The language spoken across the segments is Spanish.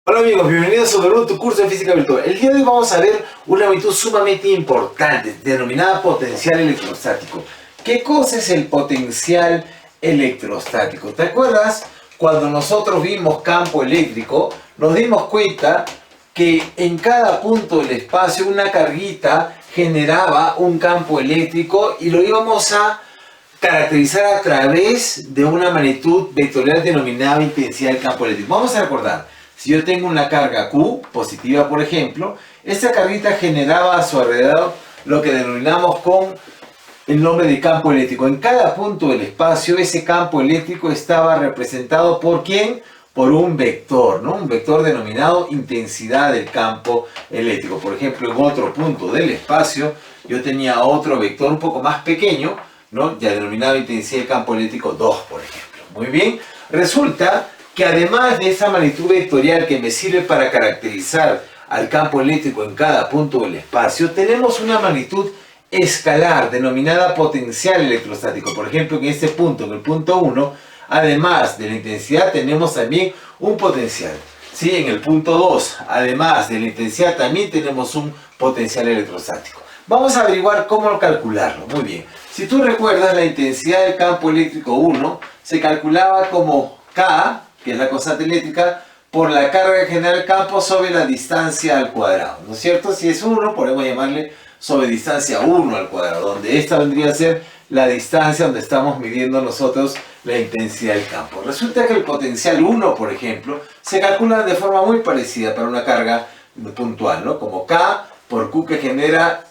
Hola amigos, bienvenidos a tu curso de física virtual. El día de hoy vamos a ver una magnitud sumamente importante, denominada potencial electrostático. ¿Qué cosa es el potencial electrostático? ¿Te acuerdas cuando nosotros vimos campo eléctrico? Nos dimos cuenta que en cada punto del espacio una carguita generaba un campo eléctrico y lo íbamos a caracterizar a través de una magnitud vectorial denominada intensidad del campo eléctrico. Vamos a recordar. Si yo tengo una carga Q, positiva por ejemplo, esta carguita generaba a su alrededor lo que denominamos con el nombre de campo eléctrico. En cada punto del espacio ese campo eléctrico estaba representado por ¿quién? Por un vector, ¿no? Un vector denominado intensidad del campo eléctrico. Por ejemplo, en otro punto del espacio yo tenía otro vector un poco más pequeño, ¿no? Ya denominado intensidad del campo eléctrico 2, por ejemplo. Muy bien, resulta que además de esa magnitud vectorial que me sirve para caracterizar al campo eléctrico en cada punto del espacio, tenemos una magnitud escalar denominada potencial electrostático. Por ejemplo, en este punto, en el punto 1, además de la intensidad tenemos también un potencial. ¿Sí? En el punto 2, además de la intensidad también tenemos un potencial electrostático. Vamos a averiguar cómo calcularlo. Muy bien. Si tú recuerdas, la intensidad del campo eléctrico 1 se calculaba como K, que es la constante eléctrica, por la carga que genera el campo sobre la distancia al cuadrado, ¿no es cierto? Si es 1, podemos llamarle sobre distancia 1 al cuadrado, donde esta vendría a ser la distancia donde estamos midiendo nosotros la intensidad del campo. Resulta que el potencial 1, por ejemplo, se calcula de forma muy parecida para una carga puntual, ¿no? Como K por Q que genera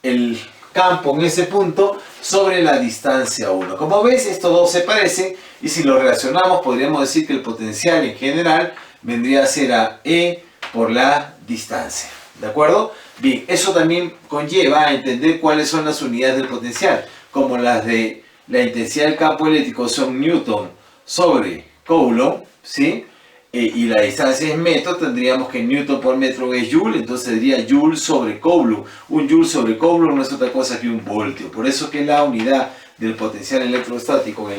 el campo en ese punto sobre la distancia 1. Como ves, estos dos se parecen y si lo relacionamos podríamos decir que el potencial en general vendría a ser a E por la distancia. ¿De acuerdo? Bien, eso también conlleva a entender cuáles son las unidades del potencial, como las de la intensidad del campo eléctrico son Newton sobre Coulomb, ¿sí? Y la distancia es metro, tendríamos que Newton por metro es Joule, entonces sería Joule sobre Coulomb. Un Joule sobre Coulomb no es otra cosa que un voltio. Por eso que la unidad del potencial electrostático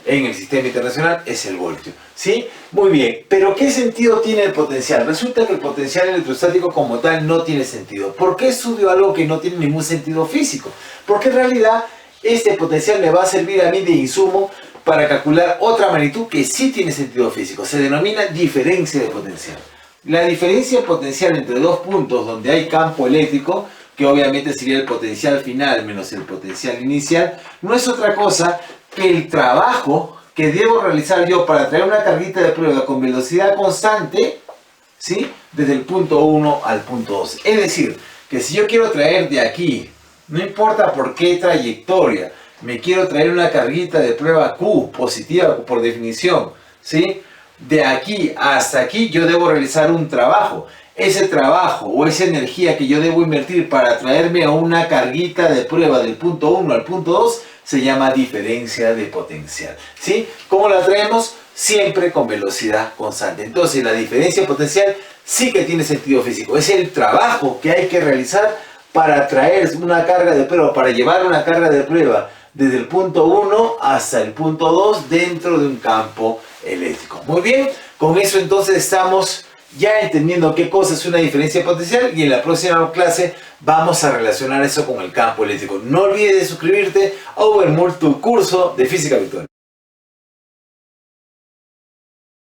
en el sistema internacional es el voltio. ¿Sí? Muy bien, pero ¿qué sentido tiene el potencial? Resulta que el potencial electrostático como tal no tiene sentido. ¿Por qué estudio algo que no tiene ningún sentido físico? Porque en realidad este potencial me va a servir a mí de insumo para calcular otra magnitud que sí tiene sentido físico. Se denomina diferencia de potencial. La diferencia de potencial entre dos puntos donde hay campo eléctrico, que obviamente sería el potencial final menos el potencial inicial, no es otra cosa que el trabajo que debo realizar yo para traer una carguita de prueba con velocidad constante, ¿sí? Desde el punto 1 al punto 2. Es decir, que si yo quiero traer de aquí, no importa por qué trayectoria, me quiero traer una carguita de prueba Q, positiva por definición, ¿sí? De aquí hasta aquí yo debo realizar un trabajo. Ese trabajo o esa energía que yo debo invertir para traerme a una carguita de prueba del punto 1 al punto 2 se llama diferencia de potencial, ¿sí? ¿Cómo la traemos? Siempre con velocidad constante. Entonces la diferencia de potencial sí que tiene sentido físico. Es el trabajo que hay que realizar para traer una carga de prueba, para llevar una carga de prueba desde el punto 1 hasta el punto 2 dentro de un campo eléctrico. Muy bien, con eso entonces estamos ya entendiendo qué cosa es una diferencia potencial y en la próxima clase vamos a relacionar eso con el campo eléctrico. No olvides de suscribirte a Overmult, tu curso de física virtual.